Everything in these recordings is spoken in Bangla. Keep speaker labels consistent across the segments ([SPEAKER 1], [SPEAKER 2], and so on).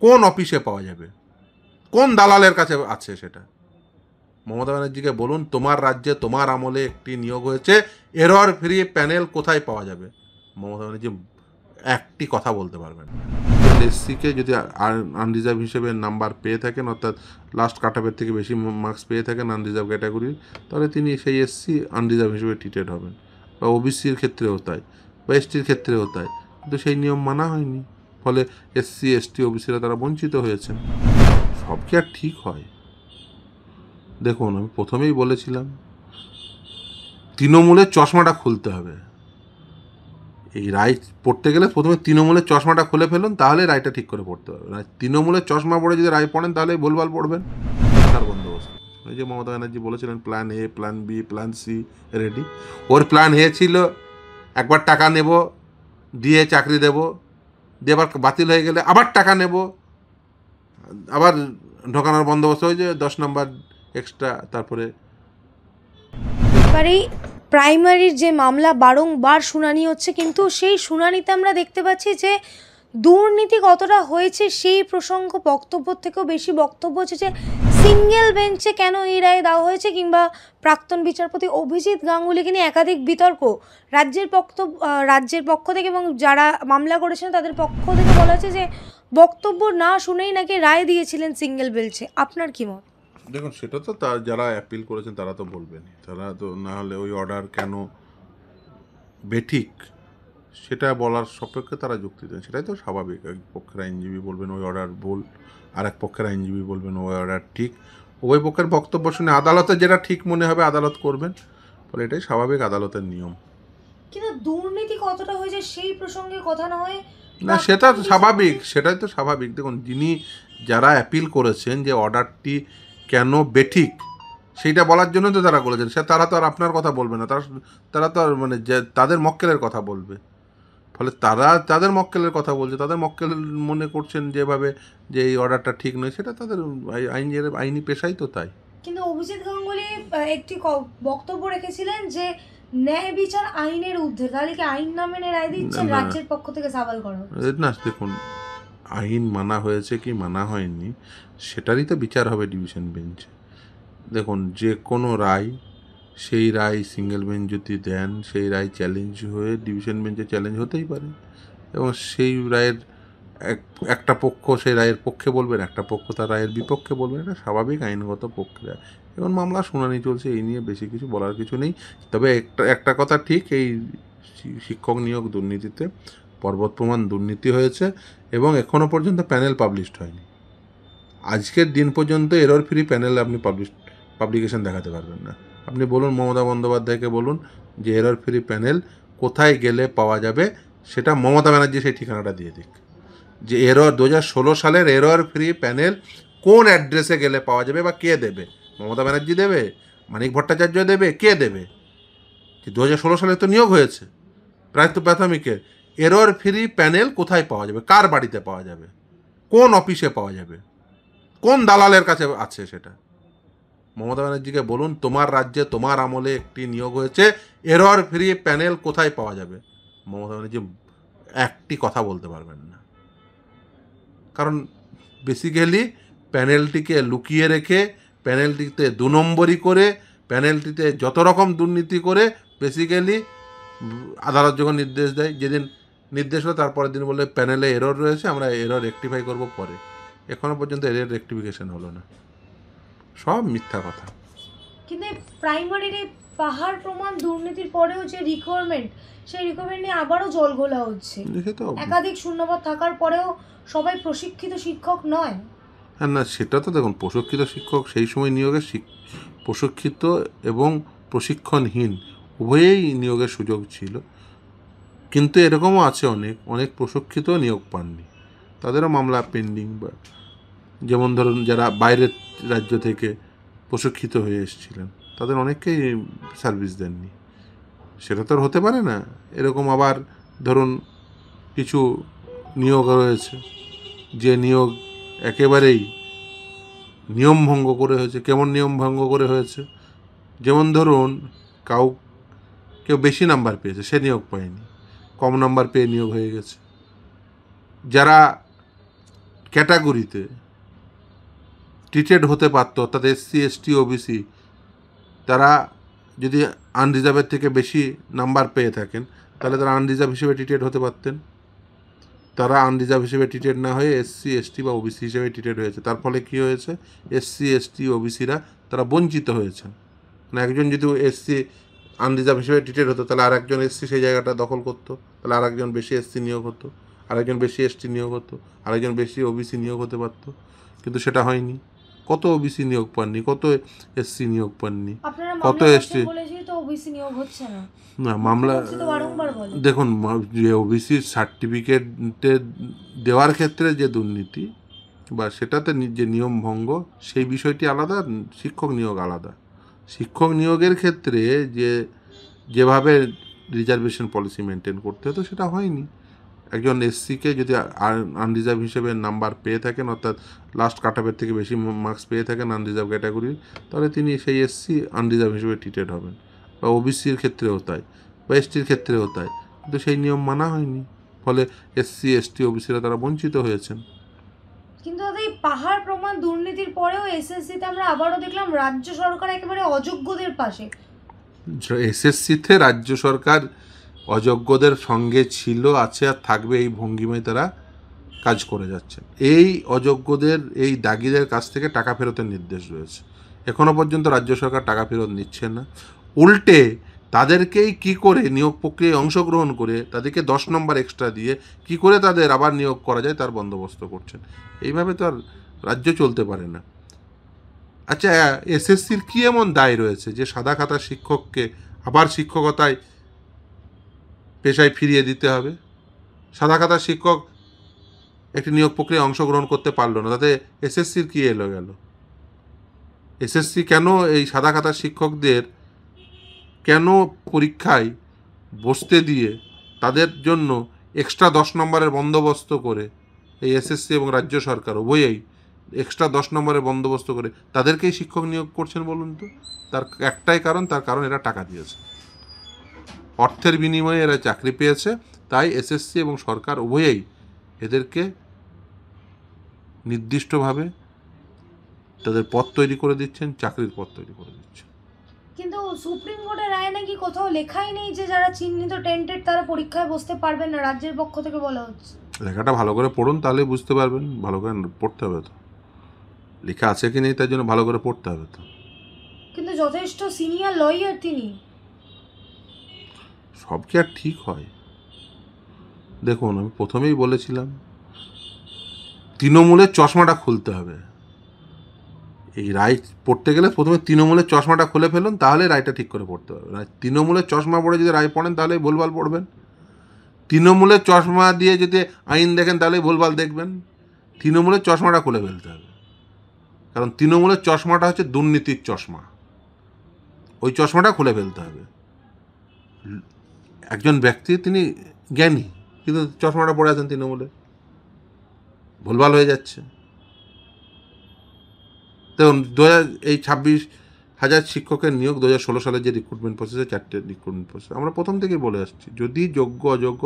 [SPEAKER 1] কোন অফিসে পাওয়া যাবে, কোন দালালের কাছে আছে সেটা? মমতা ব্যানার্জিকে বলুন তোমার রাজ্যে তোমার আমলে একটি নিয়োগ হয়েছে, এরর ফ্রি প্যানেল কোথায় পাওয়া যাবে? মমতা ব্যানার্জি একটি কথা বলতে পারবেন না। এসসিকে যদি আনরিজার্ভ হিসেবে নাম্বার পেয়ে থাকেন, অর্থাৎ লাস্ট কাটআপের থেকে বেশি মার্কস পেয়ে থাকেন আনরিজার্ভ ক্যাটাগরির, তাহলে তিনি সেই এসসি আনরিজার্ভ হিসেবে ট্রিটেড হবেন, বা ওবিসির ক্ষেত্রেও তাই, বা এসটির ক্ষেত্রেও তাই। কিন্তু সেই নিয়ম মানা হয়নি, ফলে এসসি এসটি ওবিসিরা তারা বঞ্চিত হয়েছেন। সব কি আর ঠিক হয়? দেখুন, আমি প্রথমেই বলেছিলাম তৃণমূলের চশমাটা খুলতে হবে। এই রায় পড়তে গেলে প্রথমে তৃণমূলের চশমাটা খুলে ফেলুন, তাহলে রায়টা ঠিক করে পড়তে হবে। না তৃণমূলের চশমা পড়ে যদি রায় পড়েন, তাহলে ভুলভাল পড়বেন। তার বন্দোবস্ত এই যে মমতা ব্যানার্জি বলেছিলেন plan A, plan B, plan C ready. ওর প্ল্যান এ ছিল একবার টাকা নেব, দিয়ে চাকরি দেব, দিয়ে আবার বাতিল হয়ে গেলে আবার টাকা নেব, আবার ঢোকানোর বন্দোবস্ত হয়েছে 10 নম্বর এক্সট্রা। তারপরে
[SPEAKER 2] এবারেই প্রাইমারির যে মামলা বারংবার শুনানি হচ্ছে, কিন্তু সেই শুনানিতে আমরা দেখতে পাচ্ছি যে দুর্নীতি কতটা হয়েছে সেই প্রসঙ্গ বক্তব্য থেকেও বেশি বক্তব্য হচ্ছে যে সিঙ্গেল বেঞ্চে কেন এই রায় দেওয়া হয়েছে, কিংবা প্রাক্তন বিচারপতি অভিজিৎ গাঙ্গুলিকে নিয়ে একাধিক বিতর্ক রাজ্যের পক্ষ থেকে, এবং যারা মামলা করেছেন তাদের পক্ষ থেকে বলা হচ্ছে যে বক্তব্য না শুনেই নাকি রায় দিয়েছিলেন সিঙ্গেল বেঞ্চে। আপনার কি মত?
[SPEAKER 1] দেখুন, সেটা তো যারা অ্যাপিল করেছেন তারা তো বলবেনই, তারা তো না হলে ওই অর্ডার কেন বেঠিক সেটা বলার সপক্ষে তারা যুক্তি দেন, সেটাই তো স্বাভাবিক। এক পক্ষের আইনজীবী বলবেন ওই অর্ডার ভুল, আর এক পক্ষের আইনজীবী বলবেন ওই অর্ডার ঠিক। উভয় পক্ষের বক্তব্য শুনে আদালতে যেটা ঠিক মনে হবে আদালত করবেন, ফলে এটাই স্বাভাবিক আদালতের নিয়ম।
[SPEAKER 2] কিন্তু দুর্নীতি কতটা হয়েছে সেই প্রসঙ্গে কথা না হয়
[SPEAKER 1] না, সেটা স্বাভাবিক, সেটাই তো স্বাভাবিক। দেখুন, যারা অ্যাপিল করেছেন যে অর্ডারটি কেন বেঠিক সেইটা বলার জন্য তো তারা করেছেন, তারা তো আর আপনার কথা বলবে না, তারা তো আর মানে যে তাদের মক্কেলের কথা বলবে। ফলে তারা তাদের মক্কেলের কথা বলছে, তাদের মক্কেল মনে করছেন যেভাবে যে এই অর্ডারটা ঠিক নয়, সেটা তাদের আইনি পেশাই তো তাই।
[SPEAKER 2] কিন্তু অভিজিৎ গাঙ্গুলি একটি বক্তব্য রেখেছিলেন যে ন্যায় বিচার আইনের ঊর্ধ্বে, তাহলে কি আইন না মেনে রায় দিচ্ছেন?
[SPEAKER 1] না,
[SPEAKER 2] রাজ্যের পক্ষ থেকে সওয়াল করা হচ্ছে।
[SPEAKER 1] না, দেখুন, আইন মানা হয়েছে কি মানা হয়নি সেটারই তো বিচার হবে ডিভিশন বেঞ্চে। দেখুন, যে কোনো রায়, সেই রায় সিঙ্গেল বেঞ্চ যদি দেন, সেই রায় চ্যালেঞ্জ হয়ে ডিভিশন বেঞ্চে চ্যালেঞ্জ হতেই পারে, এবং সেই রায়ের একটা পক্ষ সেই রায়ের পক্ষে বলবেন, একটা পক্ষ তার রায়ের বিপক্ষে বলবেন। এটা স্বাভাবিক আইনগত প্রক্রিয়া। এবং মামলা শুনানি চলছে, এই নিয়ে বেশি কিছু বলার কিছু নেই। তবে একটা কথা ঠিক, এই শিক্ষক নিয়োগ দুর্নীতিতে পর্বত প্রমাণ দুর্নীতি হয়েছে, এবং এখনও পর্যন্ত প্যানেল পাবলিশড হয়নি। আজকের দিন পর্যন্ত এরর ফ্রি প্যানেল আপনি পাবলিকেশন দেখাতে পারবেন না। আপনি বলুন মমতা বন্দ্যোপাধ্যায়কে বলুন যে এরর ফ্রি প্যানেল কোথায় গেলে পাওয়া যাবে, সেটা মমতা ব্যানার্জি সেই ঠিকানাটা দিয়ে দিক। যে 2016 সালের এরর ফ্রি প্যানেল কোন অ্যাড্রেসে গেলে পাওয়া যাবে, বা কে দেবে? মমতা ব্যানার্জি দেবে? মানিক ভট্টাচার্য দেবে? কে দেবে? যে 2016 সালে তো নিয়োগ হয়েছে প্রাথমিকের, এরর ফ্রি প্যানেল কোথায় পাওয়া যাবে, কার বাড়িতে পাওয়া যাবে, কোন অফিসে পাওয়া যাবে, কোন দালালের কাছে আছে সেটা? মমতা ব্যানার্জিকে বলুন তোমার রাজ্যে তোমার আমলে একটি নিয়োগ হয়েছে, এরর ফ্রি প্যানেল কোথায় পাওয়া যাবে? মমতা ব্যানার্জি একটি কথা বলতে পারবেন না, কারণ বেসিক্যালি প্যানেলটিকে লুকিয়ে রেখে, প্যানেলটিতে 2 নম্বরই করে, প্যানেলটিতে যত রকম দুর্নীতি করে, বেসিক্যালি আদালত যখন নির্দেশ দেয়, যেদিন নির্দেশ হলো তারপরের দিন বলে প্যানেলে এরর রয়েছে, আমরা এরর রেকটিফাই করব পরে। এখনও পর্যন্ত এরর রেকটিফিকেশন হলো না, সব মিথ্যা কথা।
[SPEAKER 2] কিন্তু প্রাইমারির এই পাহাড় প্রমাণ দুর্নীতির পরেও যে রিকোয়ারমেন্ট, সেই রিকোয়ারমেন্ট নিয়ে আবারও জলঘোলা হচ্ছে। একাধিক শূন্যপদ থাকার পরেও সবাই প্রশিক্ষিত শিক্ষক নয়।
[SPEAKER 1] হ্যাঁ, না, সেটা তো দেখুন, প্রশিক্ষিত শিক্ষক সেই সময় নিয়োগের প্রশিক্ষিত এবং প্রশিক্ষণহীন উভয়েই নিয়োগের সুযোগ ছিল। কিন্তু এরকমও আছে অনেক প্রশিক্ষিত নিয়োগ পাননি, তাদেরও মামলা পেন্ডিং। বা যেমন ধরুন যারা বাইরের রাজ্য থেকে প্রশিক্ষিত হয়ে এসেছিলেন, তাদের অনেককেই সার্ভিস দেননি। সেটা তো আর হতে পারে না। এরকম আবার ধরুন কিছু নিয়োগ রয়েছে যে নিয়োগ একেবারেই নিয়ম ভঙ্গ করে হয়েছে। কেমন নিয়ম ভঙ্গ করে হয়েছে? যেমন ধরুন কেউ বেশি নাম্বার পেয়েছে, সে নিয়োগ পায়নি, কম নাম্বার পেয়ে নিয়োগ হয়ে গেছে। যারা ক্যাটাগরিতে ট্রিটেড হতে পারত, অর্থাৎ এসসি এসটি ওবিসি, তারা যদি আনরিজার্ভের থেকে বেশি নাম্বার পেয়ে থাকেন তাহলে তারা আনরিজার্ভ হিসেবে ট্রিটেড হতে পারতেন। তারা আনরিজার্ভ হিসেবে ট্রিটেড না হয়ে এসসি এসটি বা ওবিসি হিসেবে ট্রিটেড হয়েছে। তার ফলে কী হয়েছে, এসসি এসটি ওবিসিরা তারা বঞ্চিত হয়েছেন। মানে একজন যদি এসসি আনরিজার্ভ হিসেবে ট্রিটেড হতো তাহলে আর একজন এসসি সেই জায়গাটা দখল করতো, তাহলে আর একজন বেশি এসসি নিয়োগ হতো, আরেকজন বেশি এসটি নিয়োগ হতো, আরেকজন বেশি ওবিসি নিয়োগ হতে পারতো। কিন্তু সেটা হয়নি। কত ওবিসি নিয়োগ পাননি, কত এসসি নিয়োগ পাননি, কত এসটি। না মামলা দেখুন, যে ওবিসির সার্টিফিকেটে দেওয়ার ক্ষেত্রে যে দুর্নীতি বা সেটাতে যে নিয়ম ভঙ্গ, সেই বিষয়টি আলাদা, শিক্ষক নিয়োগ আলাদা। শিক্ষক নিয়োগের ক্ষেত্রে যেভাবে রিজার্ভেশন পলিসি মেনটেন করতে হতো সেটা হয়নি। একজন এসসিকে যদি আনরিজার্ভ হিসেবে নাম্বার পেয়ে থাকেন, অর্থাৎ লাস্ট কাট অফের থেকে বেশি মার্কস পেয়ে থাকেন আনরিজার্ভ ক্যাটাগরির, তাহলে তিনি সেই এসসি আনরিজার্ভ হিসেবে ট্রিটেড হবেন। বা ওবিসির ক্ষেত্রেও তাই, বা এসটির ক্ষেত্রেও তাই। কিন্তু সেই নিয়ম মানা হয়নি, ফলে এসসি এসটি ওবিসিরা তারা বঞ্চিত হয়েছেন।
[SPEAKER 2] কিন্তু দাদা, এই পাহাড় প্রমাণ দুর্নীতির পরেও এসএসসিতে আমরা আবারও দেখলাম রাজ্য সরকার একেবারে অযোগ্যদের পাশে।
[SPEAKER 1] এসএসসিতে রাজ্য সরকার অযোগ্যদের সঙ্গে ছিল, আছে আর থাকবে, এই ভঙ্গিমায় তারা কাজ করে যাচ্ছেন। এই অযোগ্যদের, এই দাগিদের কাছ থেকে টাকা ফেরতের নির্দেশ রয়েছে। এখনও পর্যন্ত রাজ্য সরকার টাকা ফেরত নিচ্ছে না। উল্টে তাদেরকেই কি করে নিয়োগ প্রক্রিয়ায় অংশগ্রহণ করে তাদেরকে 10 নম্বর এক্সট্রা দিয়ে কি করে তাদের আবার নিয়োগ করা যায় তার বন্দোবস্ত করছেন। এইভাবে তো আর রাজ্য চলতে পারে না। আচ্ছা, এসএসসির কী এমন দায় রয়েছে যে সাদা খাতা শিক্ষককে আবার শিক্ষকতায় পেশায় ফিরিয়ে দিতে হবে? সাদা খাতা শিক্ষক একটি নিয়োগ প্রক্রিয়ায় অংশগ্রহণ করতে পারলো না, তাতে এসএসসির কী এলো গেল? এসএসসি কেন এই সাদা খাতা শিক্ষকদের কেন পরীক্ষায় বসতে দিয়ে তাদের জন্য এক্সট্রা 10 নম্বরের বন্দোবস্ত করে, এই এসএসসি এবং রাজ্য সরকার উভয়েই এক্সট্রা 10 নম্বরের বন্দোবস্ত করে তাদেরকেই শিক্ষক নিয়োগ করছেন বলুন তো? তার একটাই কারণ, তার কারণ এরা টাকা দিয়েছে, অর্থের বিনিময়ে এরা চাকরি পেয়েছে। তাই এসএসসি এবং সরকার উভয়েই এদেরকে নির্দিষ্টভাবে তাদের পদ তৈরি করে দিচ্ছেন, চাকরির পদ তৈরি করে দিচ্ছেন।
[SPEAKER 2] কিন্তু সুপ্রিম কোর্টের রায় নাকি কোথাও লেখাই নেই যে যারা চিহ্নিত টেন্টেড তারা পরীক্ষায় বসতে পারবেন না, রাজ্যের পক্ষ থেকে বলা হচ্ছে।
[SPEAKER 1] লেখাটা ভালো করে পড়ুন, তাহলে বুঝতে পারবেন। ভালো করে পড়তে হবে তো, লেখা আছে কি নেই তার জন্য ভালো করে পড়তে হবে তো।
[SPEAKER 2] কিন্তু যথেষ্ট সিনিয়র লয়ার তিনি।
[SPEAKER 1] সব কি আর ঠিক হয়? দেখুন, আমি প্রথমেই বলেছিলাম তৃণমূলের চশমাটা খুলতে হবে। এই রায় পড়তে গেলে প্রথমে তৃণমূলের চশমাটা খুলে ফেলুন, তাহলে রায়টা ঠিক করে পড়তে হবে। না তৃণমূলের চশমা পড়ে যদি রায় পড়েন তাহলে ভুলভাল পড়বেন। তৃণমূলের চশমা দিয়ে যদি আইন দেখেন তাহলে ভুলভাল দেখবেন। তৃণমূলের চশমাটা খুলে ফেলতে হবে, কারণ তৃণমূলের চশমাটা হচ্ছে দুর্নীতির চশমা। ওই চশমাটা খুলে ফেলতে হবে। একজন ব্যক্তি তিনি জ্ঞানী, কিন্তু চশমাটা পড়ে আছেন তৃণমূলে, ভুলভাল হয়ে যাচ্ছে। দেখুন, এই 26,000 শিক্ষকের নিয়োগ 2016 সালের যে রিক্রুটমেন্ট প্রসেসে 4টে রিক্রুটমেন্ট প্রসেস, আমরা প্রথম থেকেই বলে আসছি, যদি যোগ্য অযোগ্য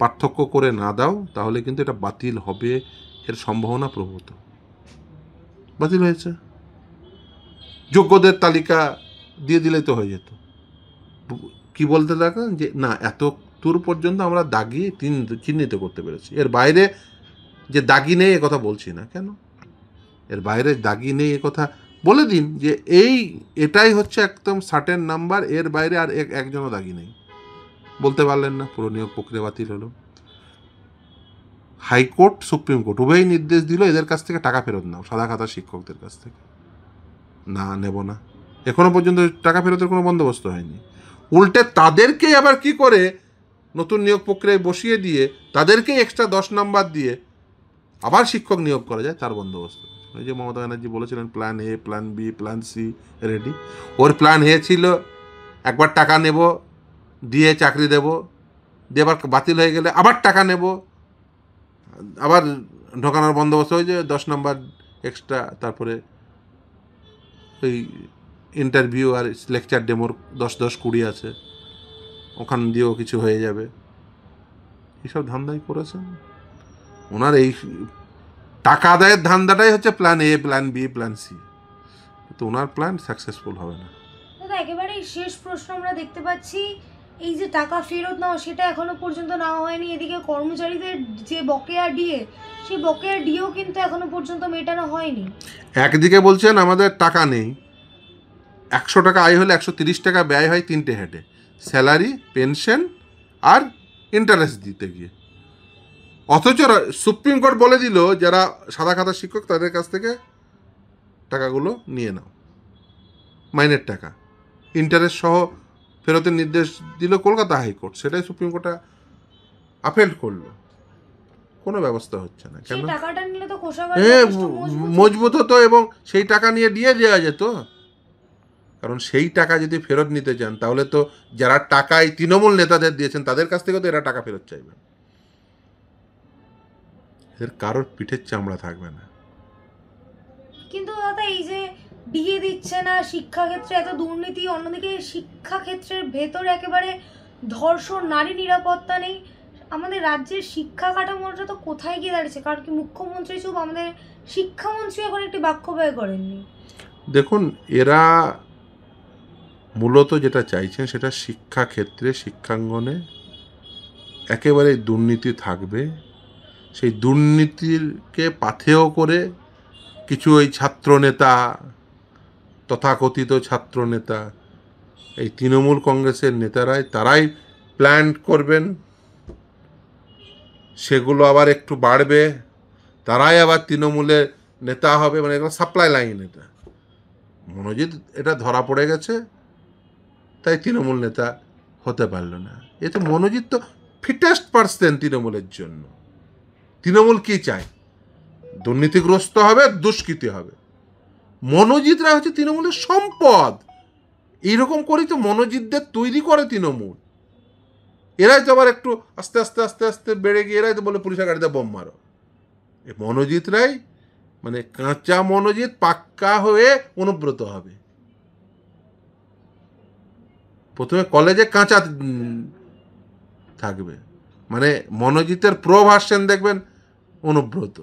[SPEAKER 1] পার্থক্য করে না দাও তাহলে কিন্তু এটা বাতিল হবে, এর সম্ভাবনা প্রভূত। বাতিল হয়েছে। যোগ্যদের তালিকা দিয়ে দিলেই তো হয়ে যেত। কি বলতে থাকেন যে না, এত দূর পর্যন্ত আমরা দাগি চিহ্নিত করতে পেরেছি, এর বাইরে যে দাগি নেই এ কথা বলছি না। কেন এর বাইরে দাগি নেই এ কথা বলে দিন, যে এটাই হচ্ছে একদম সার্টেন নাম্বার, এর বাইরে আর একজনও দাগি নেই। বলতে পারলেন না, পুরো নিয়োগ প্রক্রিয়া বাতিল হলো। হাইকোর্ট, সুপ্রিম কোর্ট উভয়ই নির্দেশ দিল এদের কাছ থেকে টাকা ফেরত নাও, সাদা খাতা শিক্ষকদের কাছ থেকে। না, নেব না। এখনো পর্যন্ত টাকা ফেরতের কোনো বন্দোবস্ত হয়নি। উল্টে তাদেরকেই আবার কি করে নতুন নিয়োগ প্রক্রিয়ায় বসিয়ে দিয়ে তাদেরকেই এক্সট্রা 10 নাম্বার দিয়ে আবার শিক্ষক নিয়োগ করা যায় তার বন্দোবস্ত। ওই যে মমতা ব্যানার্জি বলেছিলেন plan A, plan B, plan C ready. ওর প্ল্যান এ ছিল একবার টাকা নেব, দিয়ে চাকরি দেব, দিয়ে আবার বাতিল হয়ে গেলে আবার টাকা নেব, আবার ঢোকানোর বন্দোবস্ত হয়েছে 10 নাম্বার এক্সট্রা, তারপরে ওই ইন্টারভিউ আর লেকচার ডেমোর 10-20 আছে, ওখান দিয়েও কিছু হয়ে যাবে। এইসব ধান্দাই করেছেন। ওনার এই টাকা আদায়ের ধান্দাটাই হচ্ছে plan A, plan B, plan C, তো ওনার প্ল্যান সাকসেসফুল হবে না।
[SPEAKER 2] দাদা একেবারেই শেষ প্রশ্ন আমরা দেখতে পাচ্ছি, এই যে টাকা ফেরত নেওয়া সেটা এখনো পর্যন্ত নেওয়া হয়নি, এদিকে কর্মচারীদের যে বকেয়া ডিএ, সেই বকেয়া ডিএও কিন্তু এখনো পর্যন্ত মেটানো হয়নি।
[SPEAKER 1] একদিকে বলছেন আমাদের টাকা নেই, 100 টাকা আয় হলে 130 টাকা ব্যয় হয় 3টে হেডে, স্যালারি, পেনশন আর ইন্টারেস্ট দিতে গিয়ে। অথচ সুপ্রিম কোর্ট বলে দিল যারা সাদা খাতা শিক্ষক তাদের কাছ থেকে টাকাগুলো নিয়ে নাও, মাইনের টাকা, ইন্টারেস্ট সহ ফেরতের নির্দেশ দিল কলকাতা হাইকোর্ট, সেটাই সুপ্রিম কোর্টে আপেল করলো, কোনো ব্যবস্থা হচ্ছে না। কেন?
[SPEAKER 2] টাকাটা নিলে তো কোষাগার
[SPEAKER 1] মজবুত হতো এবং সেই টাকা নিয়ে দিয়ে দেওয়া যেত। কারণ সেই টাকা যদি ফেরত নিতে চান তাহলে তো যারা টাকায় তৃণমূল নেতাদের দিয়েছেন তাদের কাছ থেকে তো এরা টাকা ফেরত চাইবে, এর কারোর পিঠের চামড়া থাকবে না।
[SPEAKER 2] কিন্তু দাদা এই যে ডিএ দিচ্ছে না, শিক্ষাক্ষেত্রে এত দুর্নীতি, অন্যদিকে শিক্ষাক্ষেত্রের ভেতরে একেবারে ধর্ষণ, নারী নিরাপত্তা নেই, আমাদের রাজ্যের শিক্ষা কাঠামোটা তো কোথায় গিয়ে দাঁড়িয়েছে? কারণ কি মুখ্যমন্ত্রী চুপ, আমাদের শিক্ষামন্ত্রী এখন একটি বাক্য ব্যয় করেননি।
[SPEAKER 1] দেখুন, এরা মূলত যেটা চাইছেন সেটা শিক্ষাক্ষেত্রে, শিক্ষাঙ্গনে একেবারে দুর্নীতি থাকবে। সেই দুর্নীতিকে পাথেয় করে কিছু ওই ছাত্রনেতা, তথাকথিত ছাত্রনেতা, এই তৃণমূল কংগ্রেসের নেতারাই তারাই প্ল্যান করবেন, সেগুলো আবার একটু বাড়বে, তারাই আবার তৃণমূলের নেতা হবে, মানে এগুলো সাপ্লাই লাইন। এটা মনোজিৎ এটা ধরা পড়ে গেছে, তাই তৃণমূল নেতা হতে পারল না। এতে মনোজিৎ তো ফিটেস্ট পার্সন তৃণমূলের জন্য। তৃণমূল কি চায়? দুর্নীতিগ্রস্ত হবে, দুষ্কৃতি হবে। মনোজিৎরা হচ্ছে তৃণমূলের সম্পদ। এইরকম করেই তো মনোজিৎদের তৈরি করে তৃণমূল। এরাই তো আবার একটু আস্তে আস্তে আস্তে আস্তে বেড়ে গিয়ে এরাই তো বলে পুলিশের গাড়িতে বোম মারো। এই মনোজিৎরাই, মানে কাঁচা মনোজিৎ পাক্কা হয়ে অনুব্রত হবে। প্রথমে কলেজে কাঁচা থাকবে, মানে মনোজিতের প্রো ভার্সন দেখবেন অনুব্রত,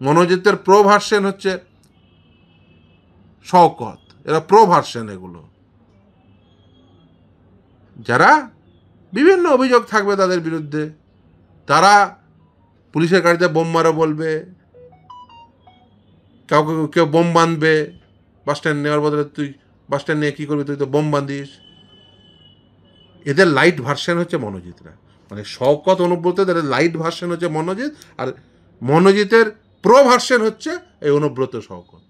[SPEAKER 1] মনোজিতের প্রো ভার্সন হচ্ছে শওকত, এরা প্রো ভার্সন। এগুলো যারা বিভিন্ন অভিযোগ থাকবে তাদের বিরুদ্ধে, তারা পুলিশের গাড়িতে বোম মারো বলবে, কাউকে কেউ বোম বাঁধবে, বাস স্ট্যান্ড নেওয়ার বদলে তুই বাস স্ট্যান্ড নিয়ে কী করবি, তুই তো বোম বাঁধিস। এদের লাইট ভার্সন হচ্ছে মনোজিৎরা, মানে শওকত, অনুব্রত, এদের লাইট ভার্সন হচ্ছে মনোজিৎ, আর মনোজিতের প্রো ভার্সন হচ্ছে এই অনুব্রত, শওকত।